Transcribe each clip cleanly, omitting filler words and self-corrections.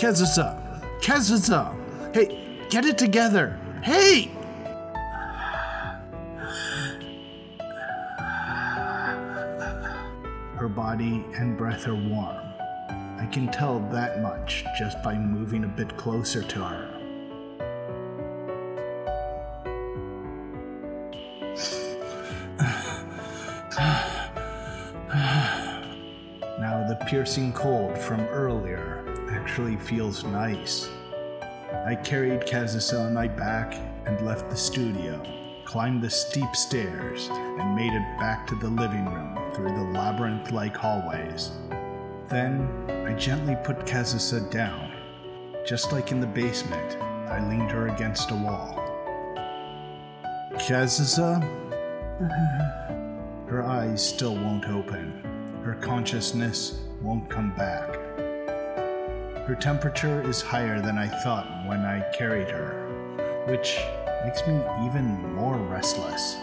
Kazusa! Kazusa! Hey, get it together! Hey! Her body and breath are warm. I can tell that much just by moving a bit closer to her. Now the piercing cold from earlier actually feels nice. I carried Kazusa on my back and left the studio, climbed the steep stairs, and made it back to the living room through the labyrinth-like hallways. Then, I gently put Kazusa down. Just like in the basement, I leaned her against a wall. Kazusa? Her eyes still won't open. Her consciousness won't come back. Her temperature is higher than I thought when I carried her, which makes me even more restless.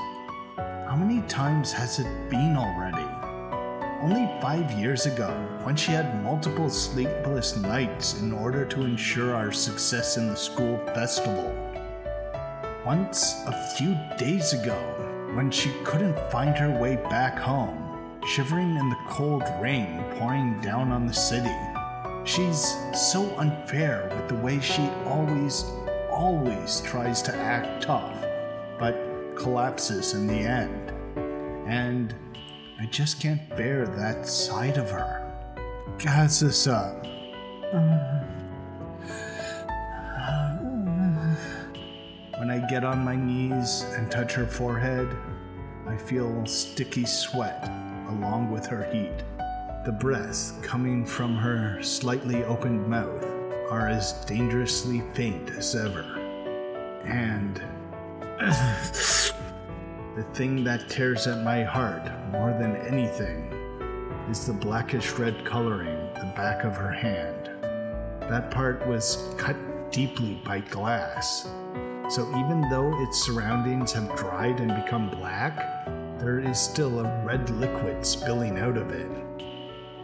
How many times has it been already? Only 5 years ago, when she had multiple sleepless nights in order to ensure our success in the school festival. Once a few days ago, when she couldn't find her way back home, shivering in the cold rain pouring down on the city. She's so unfair with the way she always tries to act tough, but collapses in the end. And I just can't bear that side of her. Kazusa. When I get on my knees and touch her forehead, I feel sticky sweat along with her heat. The breaths coming from her slightly opened mouth are as dangerously faint as ever. And the thing that tears at my heart more than anything is the blackish red coloring the back of her hand. That part was cut deeply by glass, so even though its surroundings have dried and become black, there is still a red liquid spilling out of it.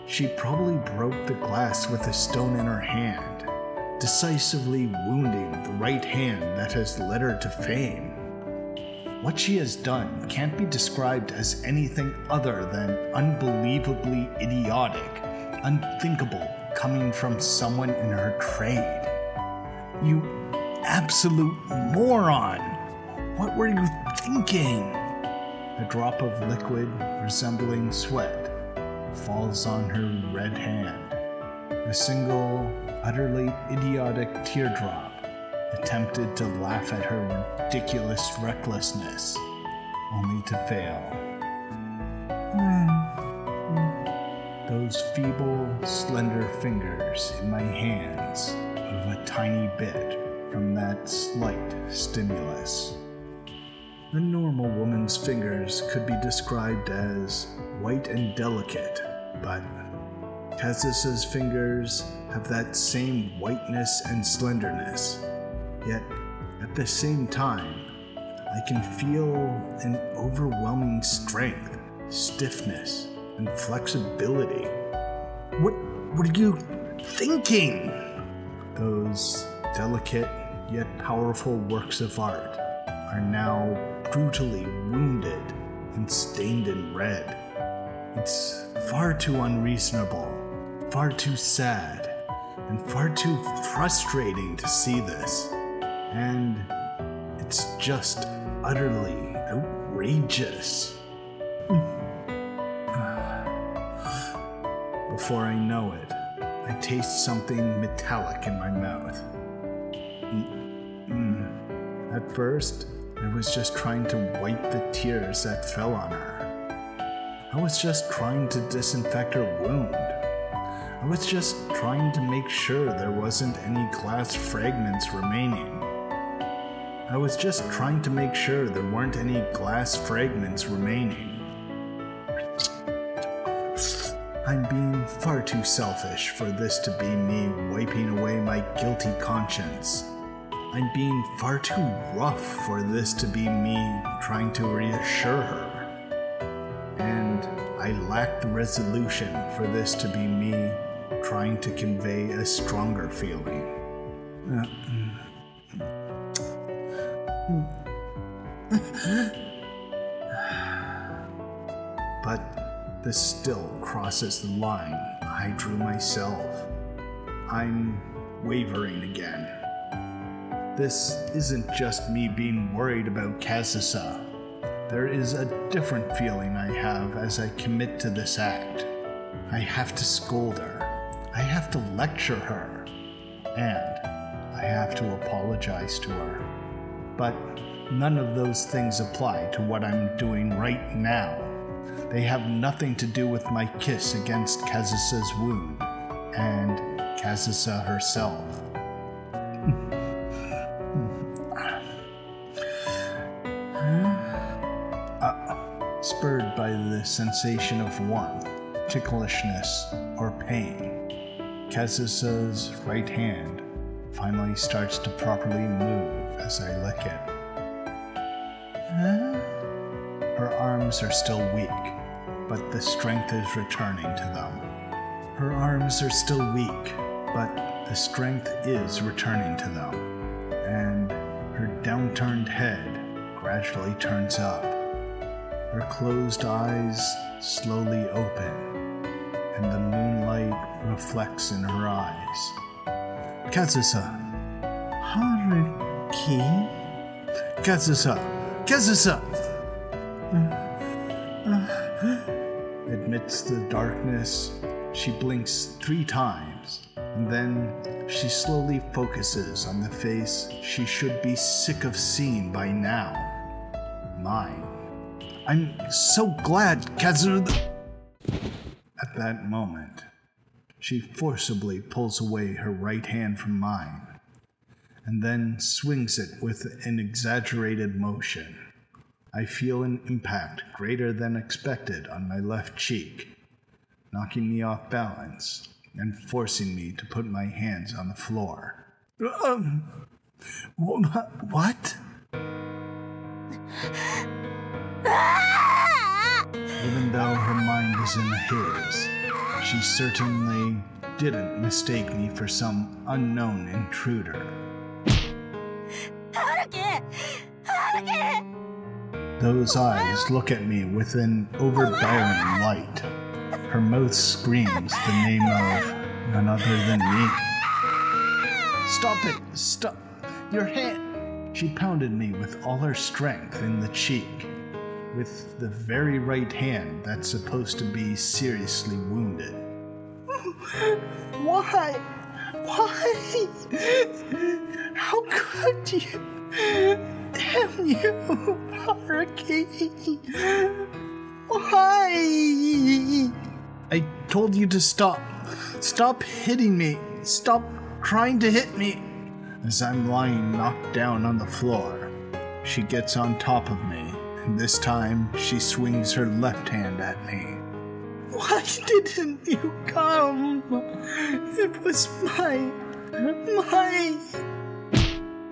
She probably broke the glass with a stone in her hand, decisively wounding the right hand that has led her to fame. What she has done can't be described as anything other than unbelievably idiotic, unthinkable coming from someone in her trade. You absolute moron! What were you thinking? A drop of liquid resembling sweat falls on her red hand. A single, utterly idiotic teardrop attempted to laugh at her ridiculous recklessness, only to fail. Those feeble, slender fingers in my hands move a tiny bit from that slight stimulus. A normal woman's fingers could be described as white and delicate, but Kazusa's fingers have that same whiteness and slenderness. Yet, at the same time, I can feel an overwhelming strength, stiffness, and flexibility. What are you thinking? Those delicate yet powerful works of art are now brutally wounded and stained in red. It's far too unreasonable, far too sad, and far too frustrating to see this. And it's just utterly outrageous. Before I know it, I taste something metallic in my mouth. At first, I was just trying to wipe the tears that fell on her. I was just trying to disinfect her wound. I was just trying to make sure there wasn't any glass fragments remaining. I was just trying to make sure there weren't any glass fragments remaining. I'm being far too selfish for this to be me wiping away my guilty conscience. I'm being far too rough for this to be me trying to reassure her. And I lack the resolution for this to be me trying to convey a stronger feeling. But this still crosses the line I drew myself. I'm wavering again. This isn't just me being worried about Kazusa. There is a different feeling I have as I commit to this act. I have to scold her. I have to lecture her. And I have to apologize to her. But none of those things apply to what I'm doing right now. They have nothing to do with my kiss against Kazusa's wound and Kazusa herself. Spurred by the sensation of warmth, ticklishness, or pain, Kazusa's right hand finally starts to properly move as I lick it. Her arms are still weak, but the strength is returning to them. Her arms are still weak, but the strength is returning to them. And her downturned head gradually turns up. Her closed eyes slowly open, and the moonlight reflects in her eyes. Kazusa. Haruki? Kazusa! Kazusa! Amidst the darkness, she blinks 3 times, and then she slowly focuses on the face she should be sick of seeing by now. Mine. I'm so glad, Kazusa. At that moment, she forcibly pulls away her right hand from mine, and then swings it with an exaggerated motion. I feel an impact greater than expected on my left cheek, knocking me off balance and forcing me to put my hands on the floor. What? Even though her mind is in his, she certainly didn't mistake me for some unknown intruder. Haruki! Haruki! Those eyes look at me with an overbearing light. Her mouth screams the name of none other than me. Stop it! Stop! Your hand! She pounded me with all her strength in the cheek, with the very right hand that's supposed to be seriously wounded. Why? Why? How could you? Damn you, Haruki! Why? I told you to stop. Stop hitting me. Stop trying to hit me. As I'm lying knocked down on the floor, she gets on top of me, and this time she swings her left hand at me. Why didn't you come? It was mine.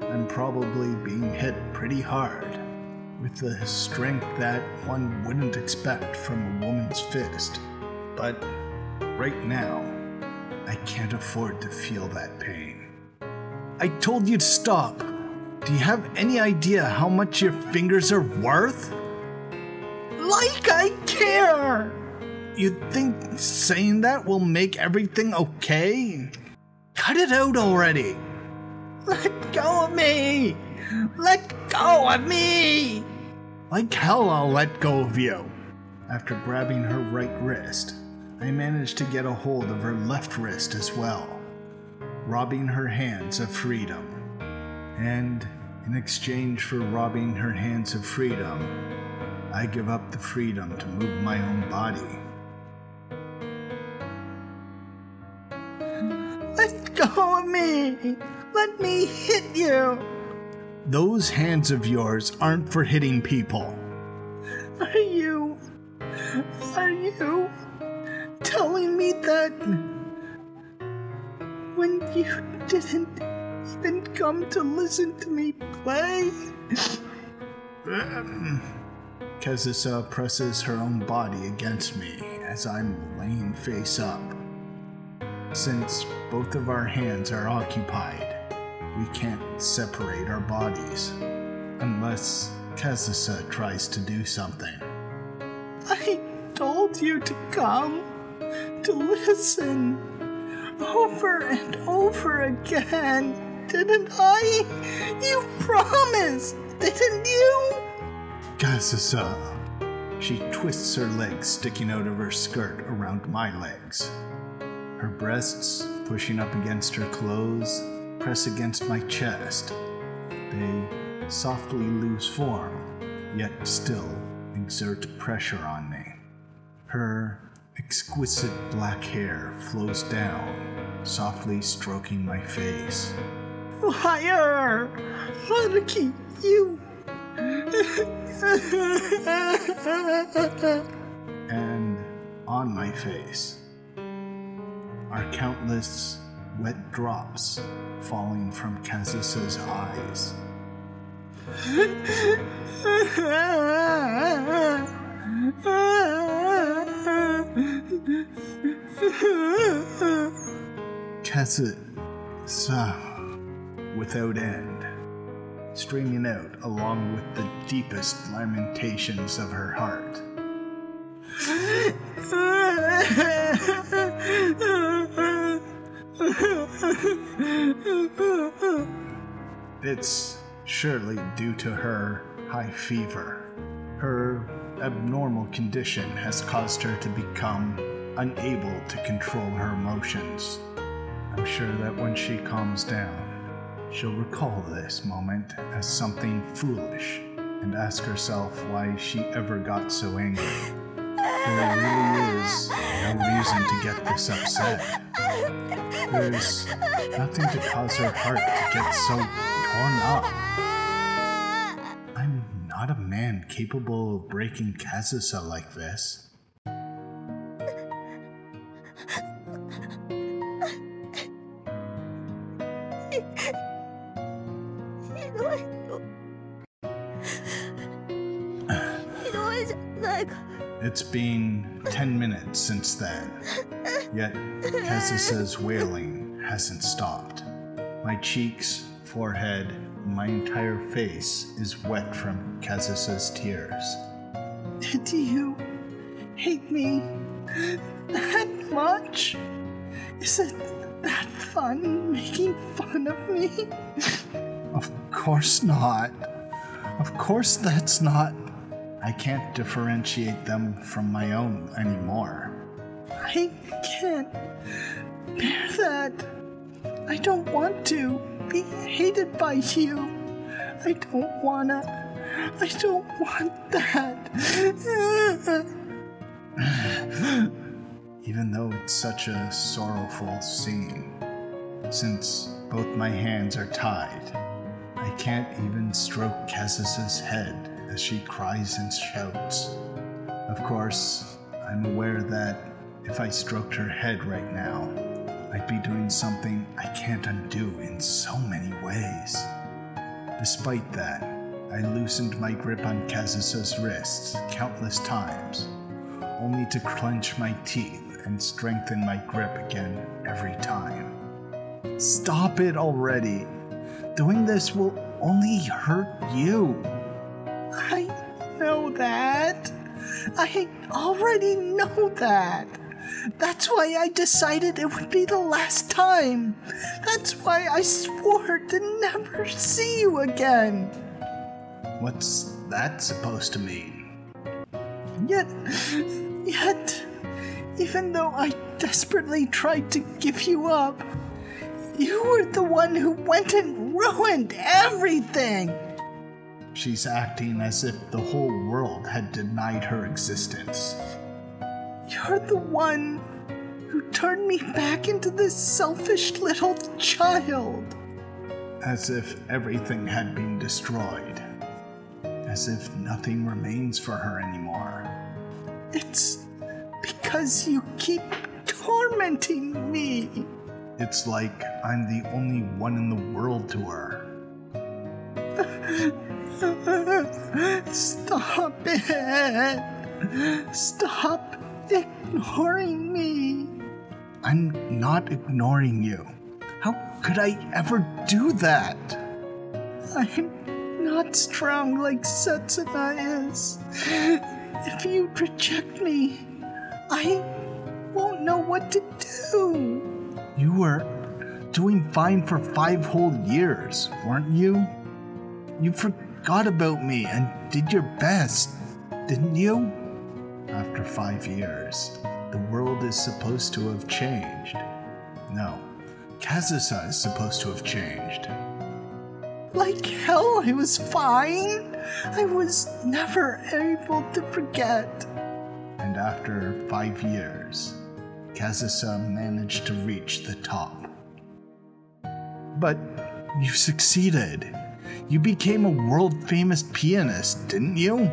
I'm probably being hit pretty hard, with the strength that one wouldn't expect from a woman's fist. But right now, I can't afford to feel that pain. I told you to stop. Do you have any idea how much your fingers are worth? Like I care! You think saying that will make everything okay? Cut it out already! Let go of me! Let go of me! Like hell I'll let go of you. After grabbing her right wrist, I managed to get a hold of her left wrist as well, robbing her hands of freedom. And in exchange for robbing her hands of freedom, I give up the freedom to move my own body. Let go of me! Let me hit you! Those hands of yours aren't for hitting people. Are you telling me that when you didn't even come to listen to me play? Kazusa presses her own body against me as I'm laying face up. Since both of our hands are occupied, we can't separate our bodies, unless Kazusa tries to do something. I told you to come, to listen, over and over again, didn't I? You promised, didn't you? Kazusa. She twists her legs sticking out of her skirt around my legs. Her breasts, pushing up against her clothes, press against my chest. They softly lose form, yet still exert pressure on me. Her exquisite black hair flows down, softly stroking my face. Liar! Haruki, you... And on my face are countless wet drops falling from Kazusa's eyes. Kazusa, without end, streaming out along with the deepest lamentations of her heart. It's surely due to her high fever. Her abnormal condition has caused her to become unable to control her emotions. I'm sure that when she calms down, she'll recall this moment as something foolish and ask herself why she ever got so angry. There really is no reason to get this upset. There's nothing to cause her heart to get so torn up. I'm not a man capable of breaking Kazusa like this. It's been 10 minutes since then, yet Kazusa's wailing hasn't stopped. My cheeks, forehead, and my entire face is wet from Kazusa's tears. Did you hate me that much? Is it that fun making fun of me? Of course not. Of course that's not. I can't differentiate them from my own anymore. I can't bear that. I don't want to be hated by you. I don't want that. Even though it's such a sorrowful scene, since both my hands are tied, I can't even stroke Kazusa's head as she cries and shouts. Of course, I'm aware that if I stroked her head right now, I'd be doing something I can't undo in so many ways. Despite that, I loosened my grip on Kazusa's wrists countless times, only to clench my teeth and strengthen my grip again every time. Stop it already! Doing this will only hurt you! I know that. I already know that. That's why I decided it would be the last time. That's why I swore to never see you again. What's that supposed to mean? Yet, even though I desperately tried to give you up, you were the one who went and ruined everything. She's acting as if the whole world had denied her existence. You're the one who turned me back into this selfish little child. As if everything had been destroyed. As if nothing remains for her anymore. It's because you keep tormenting me. It's like I'm the only one in the world to her. Stop it! Stop ignoring me! I'm not ignoring you. How could I ever do that? I'm not strong like Setsuna is. If you reject me, I won't know what to do. You were doing fine for 5 whole years, weren't you? You forgot about me and did your best, didn't you? After 5 years, the world is supposed to have changed. No, Kazusa is supposed to have changed. Like hell, I was fine. I was never able to forget. And after 5 years, Kazusa managed to reach the top. But you succeeded. You became a world-famous pianist, didn't you?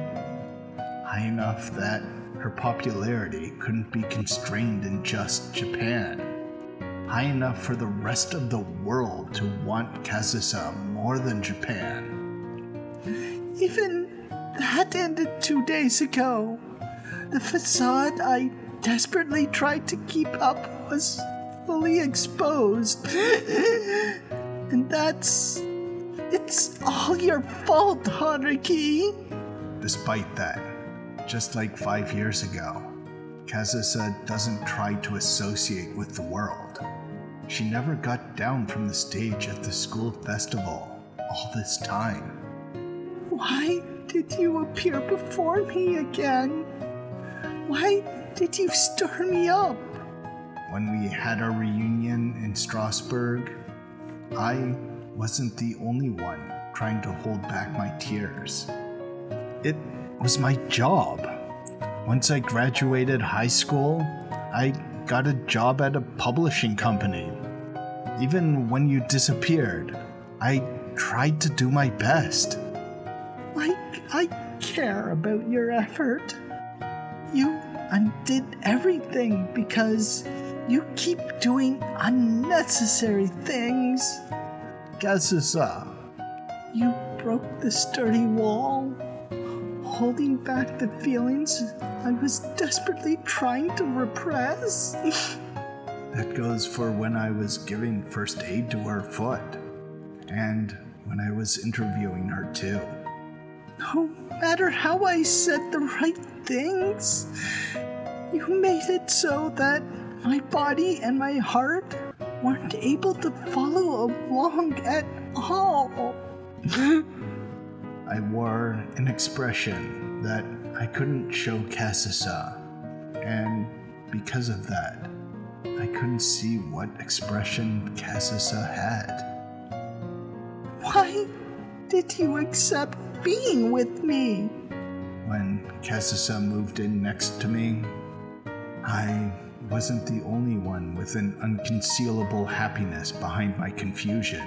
High enough that her popularity couldn't be constrained in just Japan. High enough for the rest of the world to want Kazusa more than Japan. Even that ended 2 days ago. The facade I desperately tried to keep up was fully exposed. And it's all your fault, Haruki. Despite that, just like 5 years ago, Kazusa doesn't try to associate with the world. She never got down from the stage at the school festival all this time. Why did you appear before me again? Why did you stir me up? When we had our reunion in Strasbourg, I wasn't the only one trying to hold back my tears. It was my job. Once I graduated high school, I got a job at a publishing company. Even when you disappeared, I tried to do my best. I care about your effort. You undid everything because you keep doing unnecessary things. Kazusa, You broke the sturdy wall, holding back the feelings I was desperately trying to repress. that goes for when I was giving first aid to her foot, and when I was interviewing her too. No matter how I said the right things, you made it so that my body and my heart weren't able to follow along at all. I wore an expression that I couldn't show Kazusa, and because of that, I couldn't see what expression Kazusa had. Why did you accept being with me? When Kazusa moved in next to me, I wasn't the only one with an unconcealable happiness behind my confusion.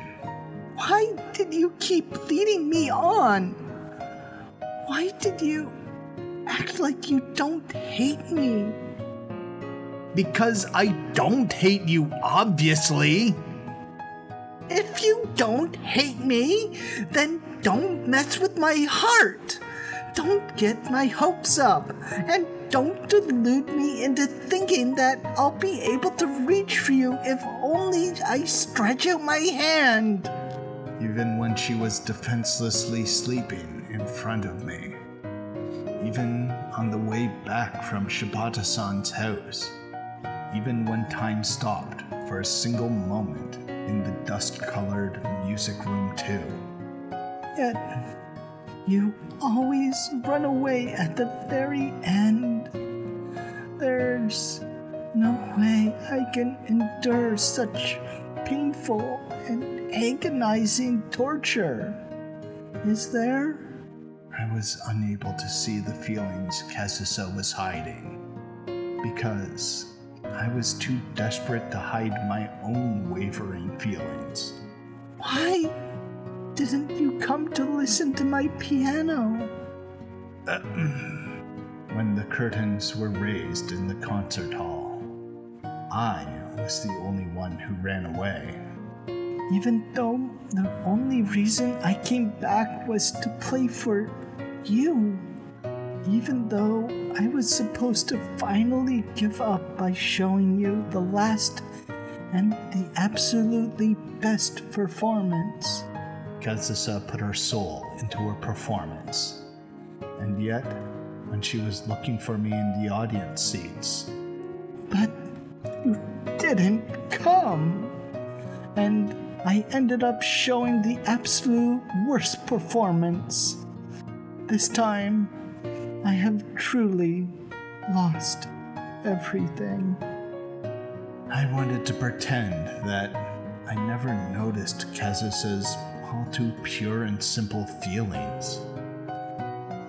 Why did you keep leading me on? Why did you act like you don't hate me? Because I don't hate you, obviously. If you don't hate me, then don't mess with my heart. Don't get my hopes up, and don't delude me into thinking that I'll be able to reach for you if only I stretch out my hand. Even when she was defenselessly sleeping in front of me. Even on the way back from Shibata-san's house. Even when time stopped for a single moment in the dust-colored music room too. Yet, you always run away at the very end. There's no way I can endure such painful and agonizing torture. Is there? I was unable to see the feelings Kazusa was hiding, because I was too desperate to hide my own wavering feelings. Why didn't you come to listen to my piano? When the curtains were raised in the concert hall, I was the only one who ran away. Even though the only reason I came back was to play for you. even though I was supposed to finally give up by showing you the last and the absolutely best performance. Kazusa put her soul into her performance. And yet, when she was looking for me in the audience seats, but you didn't come. And I ended up showing the absolute worst performance. This time, I have truly lost everything. I wanted to pretend that I never noticed Kazusa's all too pure and simple feelings.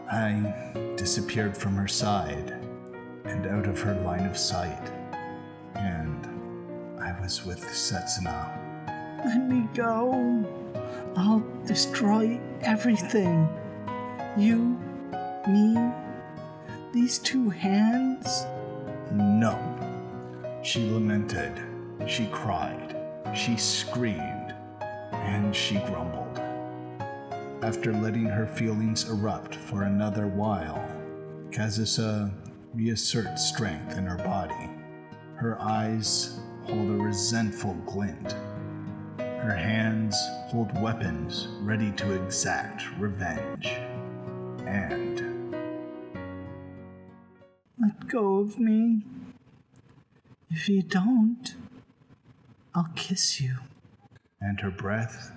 I disappeared from her side and out of her line of sight, and I was with Setsuna. Let me go. I'll destroy everything. You, me, these two hands. No. She lamented, she cried, she screamed, and she grumbled. After letting her feelings erupt for another while, Kazusa reasserts strength in her body. Her eyes hold a resentful glint. Her hands hold weapons ready to exact revenge. And let go of me. If you don't, I'll kiss you. And her breath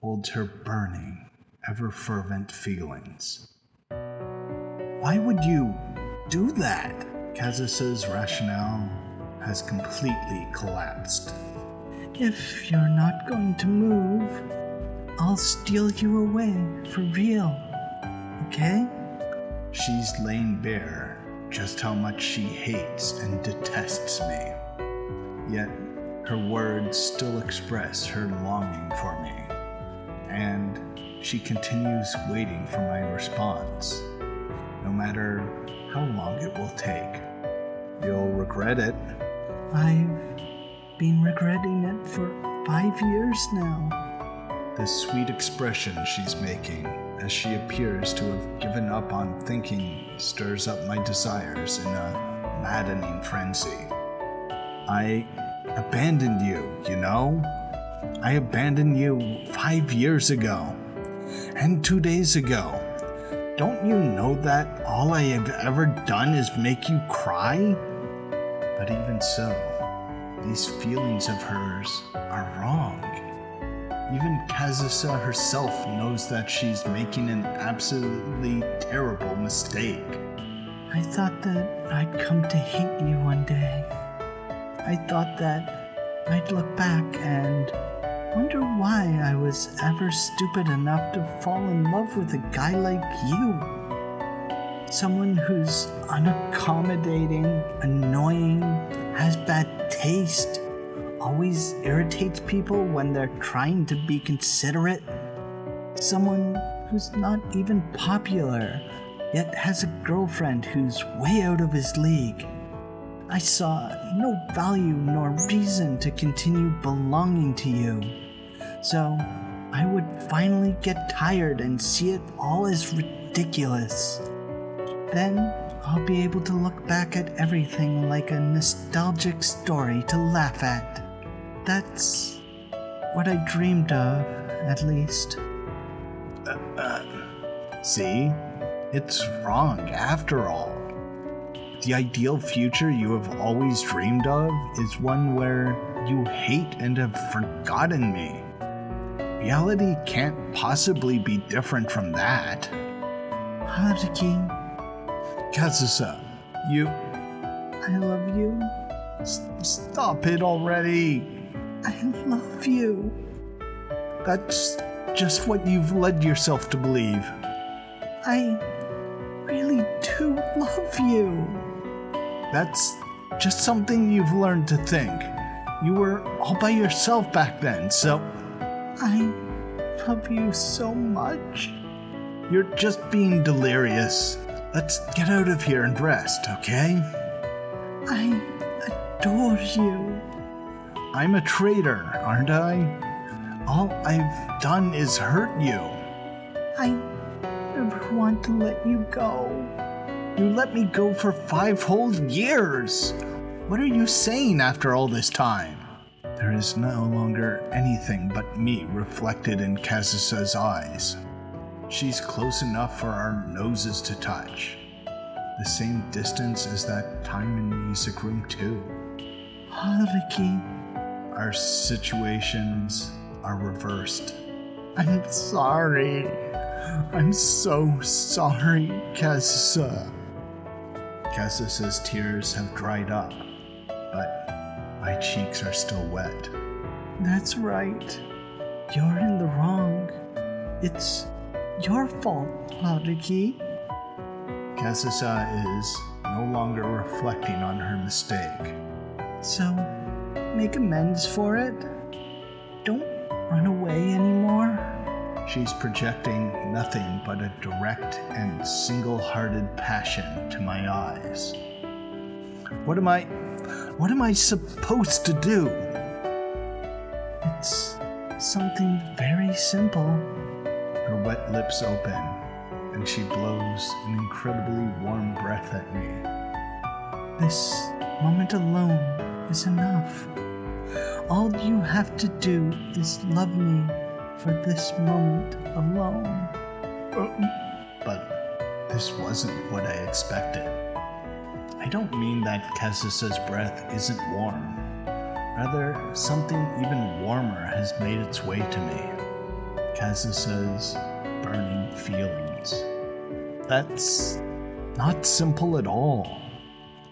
holds her burning, ever-fervent feelings. Why would you do that? Kazusa's rationale has completely collapsed. If you're not going to move, I'll steal you away for real, okay? She's laying bare just how much she hates and detests me. Yet her words still express her longing for me, and she continues waiting for my response, no matter how long it will take. You'll regret it. I've been regretting it for 5 years now. The sweet expression she's making as she appears to have given up on thinking stirs up my desires in a maddening frenzy. I abandoned you, you know? I abandoned you 5 years ago. And 2 days ago. Don't you know that all I have ever done is make you cry? But even so, these feelings of hers are wrong. Even Kazusa herself knows that she's making an absolutely terrible mistake. I thought that I'd come to hate you one day. I thought that I'd look back and wonder why I was ever stupid enough to fall in love with a guy like you. Someone who's unaccommodating, annoying, has bad taste, always irritates people when they're trying to be considerate. Someone who's not even popular, yet has a girlfriend who's way out of his league. I saw no value nor reason to continue belonging to you. So I would finally get tired and see it all as ridiculous. Then I'll be able to look back at everything like a nostalgic story to laugh at. That's what I dreamed of, at least. See? It's wrong after all. The ideal future you have always dreamed of is one where you hate and have forgotten me. Reality can't possibly be different from that. Haruki, Kazusa, you... I love you. Stop it already. I love you. That's just what you've led yourself to believe. I really do love you. That's just something you've learned to think. You were all by yourself back then, so... I love you so much. You're just being delirious. Let's get out of here and rest, okay? I adore you. I'm a traitor, aren't I? All I've done is hurt you. I never want to let you go. You let me go for 5 whole years. What are you saying after all this time? There is no longer anything but me reflected in Kazusa's eyes. She's close enough for our noses to touch. The same distance as that time in music room 2. Haruki. Our situations are reversed. I'm sorry. I'm so sorry, Kazusa. Kazusa's tears have dried up, but my cheeks are still wet. That's right. You're in the wrong. It's your fault, Haruki. Kazusa is no longer reflecting on her mistake. So, make amends for it. Don't run away anymore. She's projecting nothing but a direct and single-hearted passion to my eyes. What am I supposed to do? It's something very simple. Her wet lips open, and she blows an incredibly warm breath at me. This moment alone is enough. All you have to do is love me for this moment alone. But this wasn't what I expected. I don't mean that Kazusa's breath isn't warm. Rather, something even warmer has made its way to me. Kazusa's burning feelings. That's not simple at all.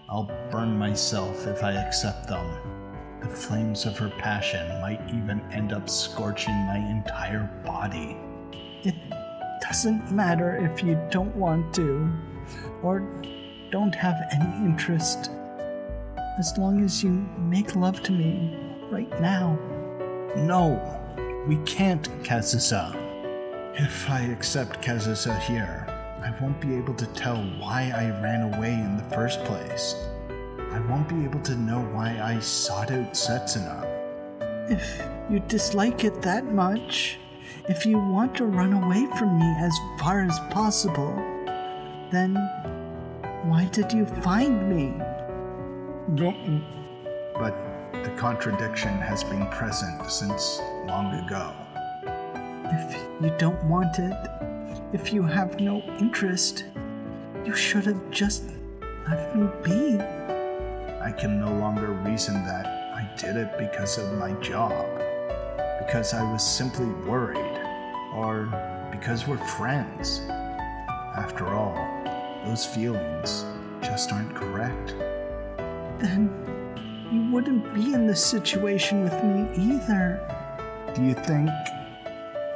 I'll burn myself if I accept them. The flames of her passion might even end up scorching my entire body. It doesn't matter if you don't want to, or don't have any interest. As long as you make love to me right now. No, we can't, Kazusa. If I accept Kazusa here, I won't be able to tell why I ran away in the first place. I won't be able to know why I sought out Setsuna. If you dislike it that much, if you want to run away from me as far as possible, then why did you find me? But the contradiction has been present since long ago. If you don't want it, if you have no interest, you should have just left me be. I can no longer reason that I did it because of my job, because I was simply worried, or because we're friends. After all, those feelings just aren't correct. Then you wouldn't be in this situation with me either. Do you think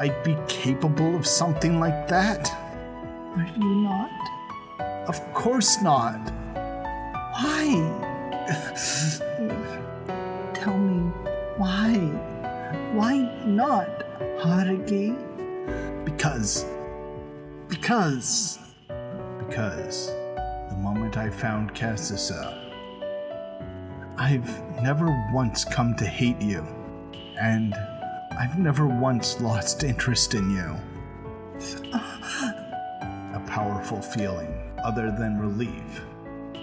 I'd be capable of something like that? Are you not? Of course not. Why? Tell me, why? Why not, Haruki? Because the moment I found Kazusa, I've never once come to hate you, and I've never once lost interest in you. A powerful feeling, other than relief,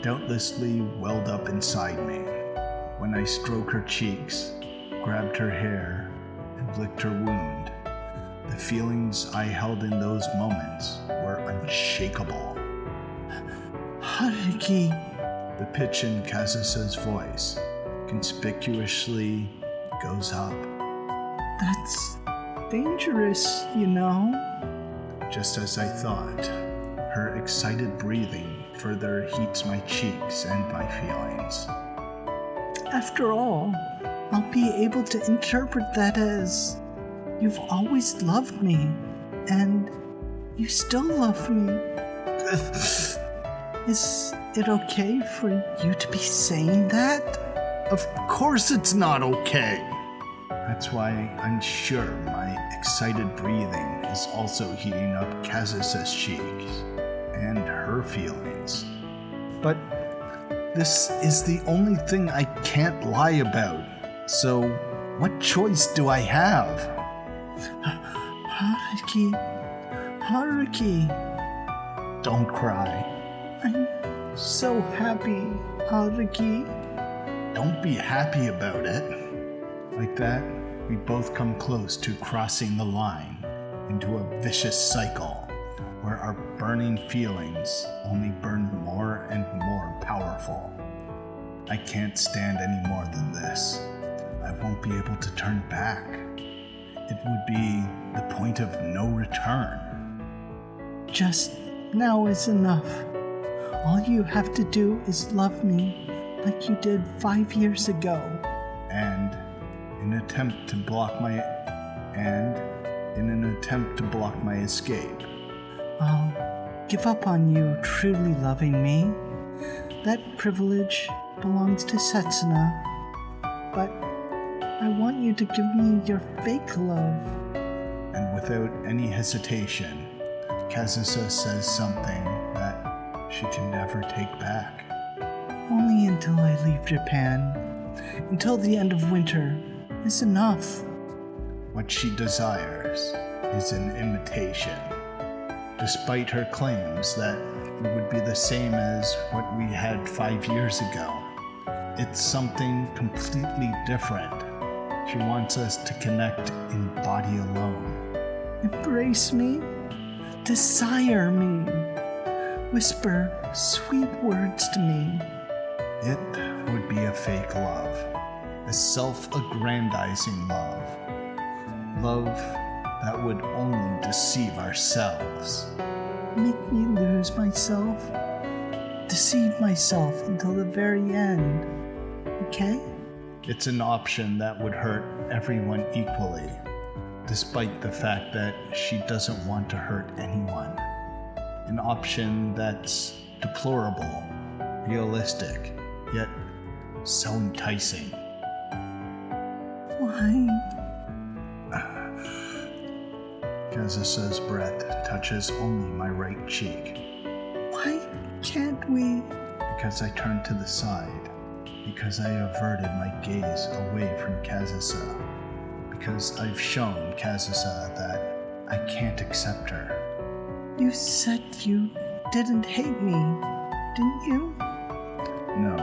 doubtlessly welled up inside me when I stroked her cheeks, grabbed her hair, and licked her wound. The feelings I held in those moments were unshakable. Haruki. The pitch in Kazusa's voice conspicuously goes up. That's dangerous, you know. Just as I thought, her excited breathing further heats my cheeks and my feelings. After all, I'll be able to interpret that as you've always loved me, and you still love me. Is it okay for you to be saying that? Of course it's not okay. That's why I'm sure my excited breathing is also heating up Kazusa's cheeks and her feelings. But this is the only thing I can't lie about. So what choice do I have? Haruki. Don't cry. I'm so happy, Haruki. Don't be happy about it. Like that, we both come close to crossing the line into a vicious cycle where our burning feelings only burn more and more powerful. I can't stand any more than this. I won't be able to turn back. It would be the point of no return. Just now is enough. All you have to do is love me like you did 5 years ago. And in an attempt to block my escape, I'll give up on you truly loving me. That privilege belongs to Setsuna. But I want you to give me your fake love. And without any hesitation, Kazusa says something that she can never take back. Only until I leave Japan, until the end of winter, is enough. What she desires is an imitation. Despite her claims that it would be the same as what we had 5 years ago, it's something completely different. She wants us to connect in body alone. Embrace me, desire me, whisper sweet words to me. It would be a fake love, a self-aggrandizing love. Love that would only deceive ourselves. Make me lose myself, deceive myself until the very end, okay? It's an option that would hurt everyone equally, despite the fact that she doesn't want to hurt anyone. An option that's deplorable, realistic, yet so enticing. Why? Kazusa's breath touches only my right cheek. Why can't we? Because I turned to the side. Because I averted my gaze away from Kazusa. Because I've shown Kazusa that I can't accept her. You said you didn't hate me, didn't you? No.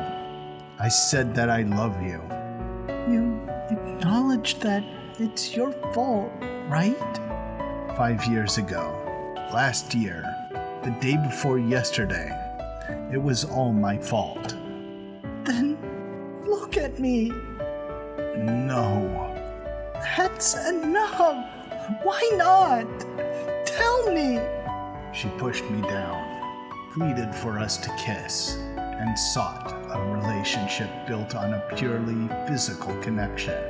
I said that I love you. You acknowledged that it's your fault, right? 5 years ago, last year, the day before yesterday, it was all my fault. Then look at me. No. That's enough. Why not? Tell me. She pushed me down, pleaded for us to kiss, and sought a relationship built on a purely physical connection.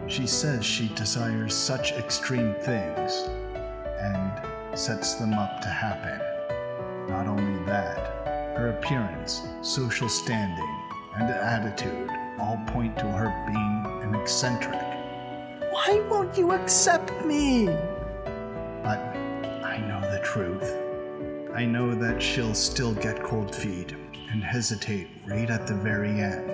She says she desires such extreme things and sets them up to happen. Not only that, her appearance, social standing, and attitude all point to her being an eccentric. Why won't you accept me? But I know the truth. I know that she'll still get cold feet and hesitate right at the very end.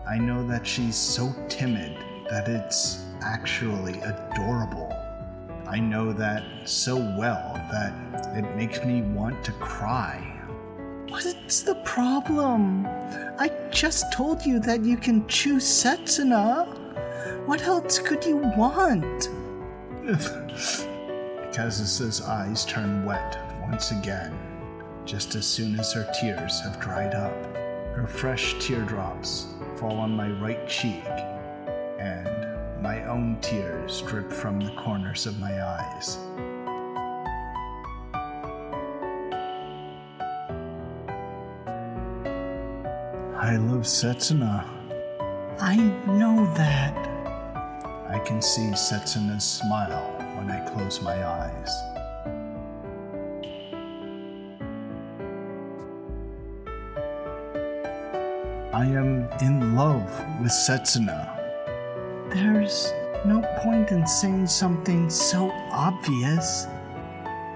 I know that she's so timid that it's actually adorable. I know that so well that it makes me want to cry. What's the problem? I just told you that you can choose Setsuna. What else could you want? Kazusa's eyes turn wet once again, just as soon as her tears have dried up. Her fresh teardrops fall on my right cheek, and my own tears drip from the corners of my eyes. I love Setsuna. I know that. I can see Setsuna's smile when I close my eyes. I am in love with Setsuna. There's no point in saying something so obvious.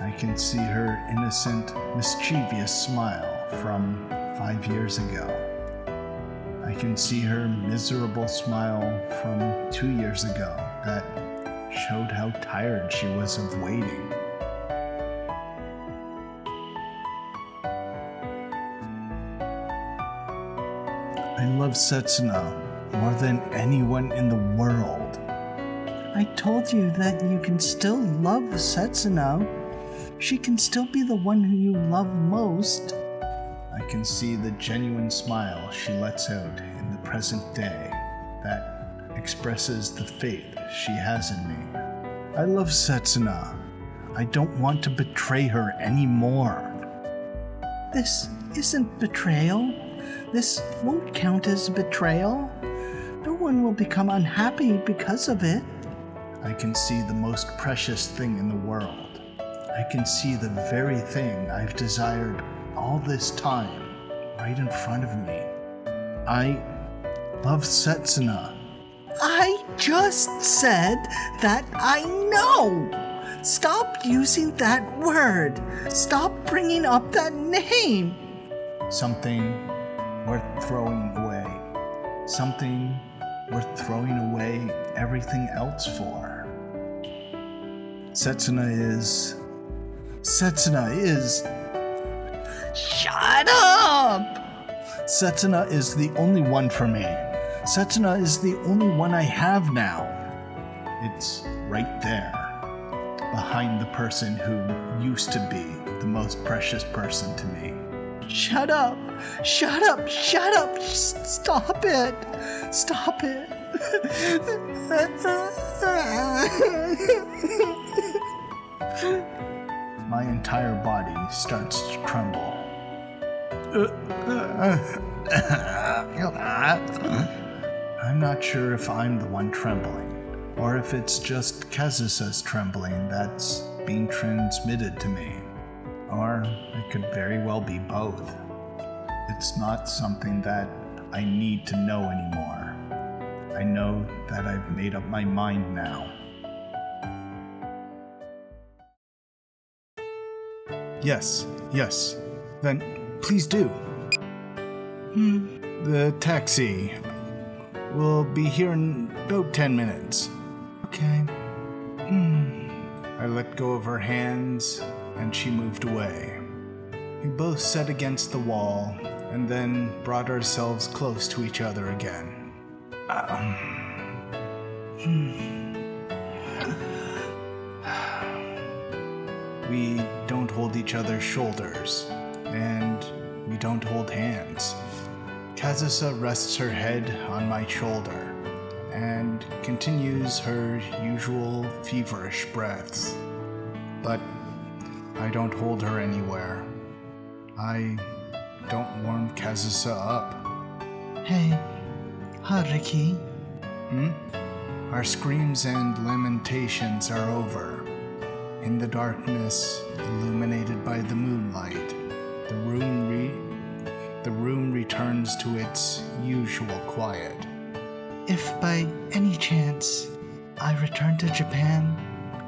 I can see her innocent, mischievous smile from 5 years ago. I can see her miserable smile from 2 years ago that showed how tired she was of waiting. love Setsuna more than anyone in the world. I told you that you can still love Setsuna. She can still be the one who you love most. I can see the genuine smile she lets out in the present day that expresses the faith she has in me. I love Setsuna. I don't want to betray her anymore. This isn't betrayal. This won't count as betrayal. No one will become unhappy because of it. I can see the most precious thing in the world. I can see the very thing I've desired all this time right in front of me. I love Setsuna. I just said that I know. Stop using that word. Stop bringing up that name. Something worth throwing away. Something worth throwing away everything else for. Setsuna is... Shut up! Setsuna is the only one for me. Setsuna is the only one I have now. It's right there, behind the person who used to be the most precious person to me. Shut up! Shut up! Shut up! Stop it! Stop it! My entire body starts to tremble. I'm not sure if I'm the one trembling, or if it's just Kazusa's trembling that's being transmitted to me. Or it could very well be both. It's not something that I need to know anymore. I know that I've made up my mind now. Yes. Then please do. The taxi will be here in about 10 minutes. Okay. I let go of her hands, and she moved away. We both sat against the wall, and then brought ourselves close to each other again. We don't hold each other's shoulders, and we don't hold hands. Kazusa rests her head on my shoulder and continues her usual feverish breaths. But I don't hold her anywhere. I don't warm Kazusa up. Hey, Haruki. Our screams and lamentations are over. In the darkness, illuminated by the moonlight, the room returns to its usual quiet. If by any chance I return to Japan,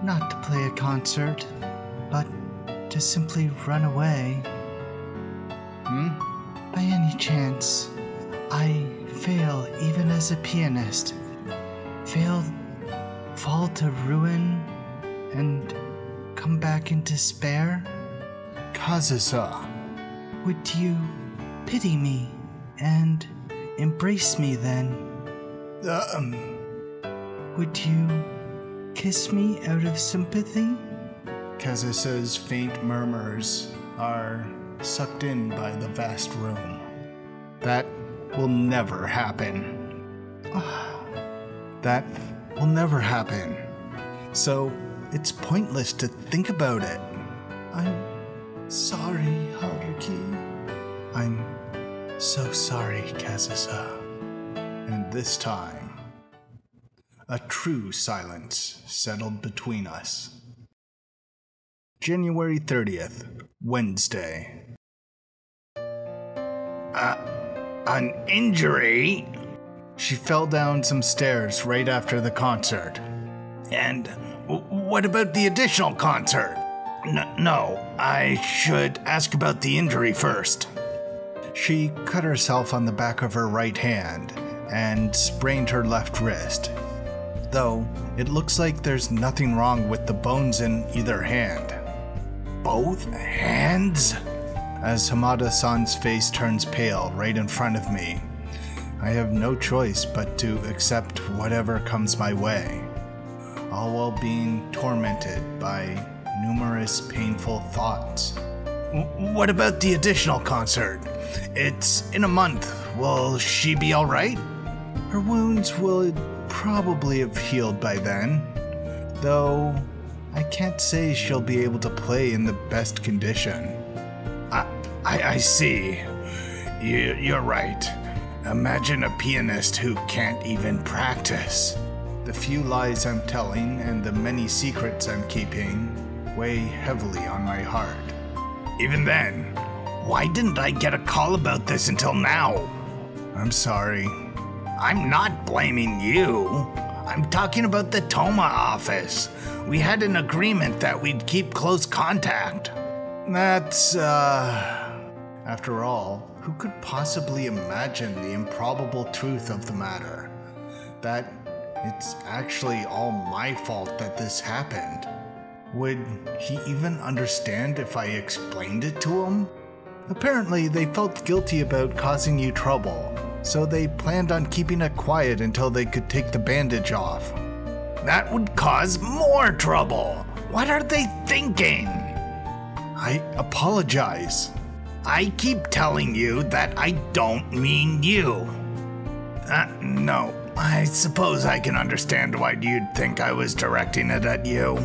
not to play a concert, but to simply run away. By any chance I fail even as a pianist, fall to ruin, and come back in despair? Kazusa, Would you pity me and embrace me then? Would you kiss me out of sympathy? Kazusa's faint murmurs are sucked in by the vast room. That will never happen. That will never happen. So it's pointless to think about it. I'm sorry, Haruki. I'm so sorry, Kazusa. And this time, a true silence settled between us. January 30th, Wednesday. An injury? She fell down some stairs right after the concert. And what about the additional concert? No, I should ask about the injury first. She cut herself on the back of her right hand and sprained her left wrist. Though, it looks like there's nothing wrong with the bones in either hand. Both hands? As Hamada-san's face turns pale right in front of me, I have no choice but to accept whatever comes my way, all while being tormented by numerous painful thoughts. What about the additional concert? It's in a month. Will she be alright? Her wounds will probably have healed by then, though I can't say she'll be able to play in the best condition. I see. You're right. Imagine a pianist who can't even practice. The few lies I'm telling and the many secrets I'm keeping weigh heavily on my heart. Even then, why didn't I get a call about this until now? I'm sorry. I'm not blaming you. I'm talking about the Toma office. We had an agreement that we'd keep close contact. That's, after all, who could possibly imagine the improbable truth of the matter? That it's actually all my fault that this happened. Would he even understand if I explained it to him? Apparently, they felt guilty about causing you trouble, so they planned on keeping it quiet until they could take the bandage off. That would cause more trouble. What are they thinking? I apologize. I keep telling you that I don't mean you. No, I suppose I can understand why you'd think I was directing it at you.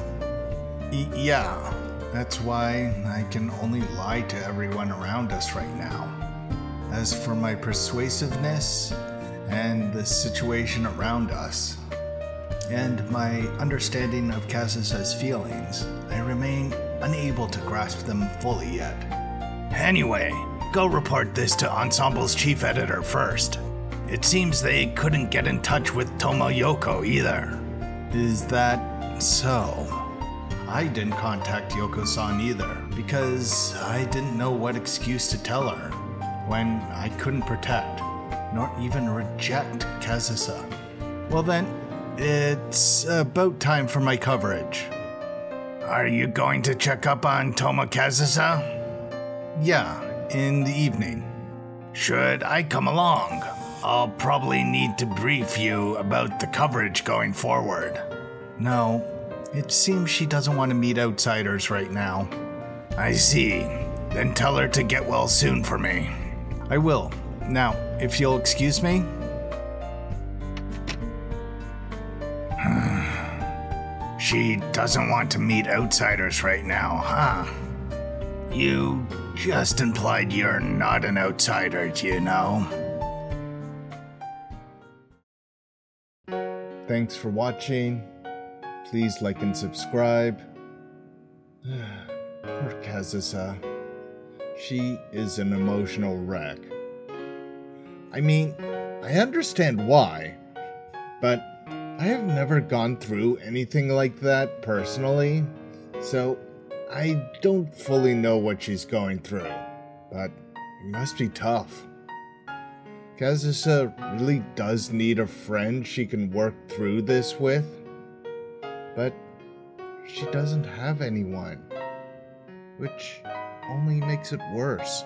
Yeah, that's why I can only lie to everyone around us right now. As for my persuasiveness and the situation around us, and my understanding of Kazusa's feelings, I remain unable to grasp them fully yet. Anyway, go report this to Ensemble's chief editor first. It seems they couldn't get in touch with Tomoyoko either. Is that so? I didn't contact Yoko-san either, because I didn't know what excuse to tell her when I couldn't protect, nor even reject Kazusa. Well then, it's about time for my coverage. Are you going to check up on Toma Kazusa? Yeah, in the evening. Should I come along? I'll probably need to brief you about the coverage going forward. No, it seems she doesn't want to meet outsiders right now. I see. Then tell her to get well soon for me. I will. Now, if you'll excuse me. She doesn't want to meet outsiders right now, huh? You just implied you're not an outsider, you know? Thanks for watching. Please like and subscribe. Poor Kazusa. She is an emotional wreck. I mean, I understand why, but I have never gone through anything like that personally, so I don't fully know what she's going through, but it must be tough. Kazusa really does need a friend she can work through this with, but she doesn't have anyone, which only makes it worse.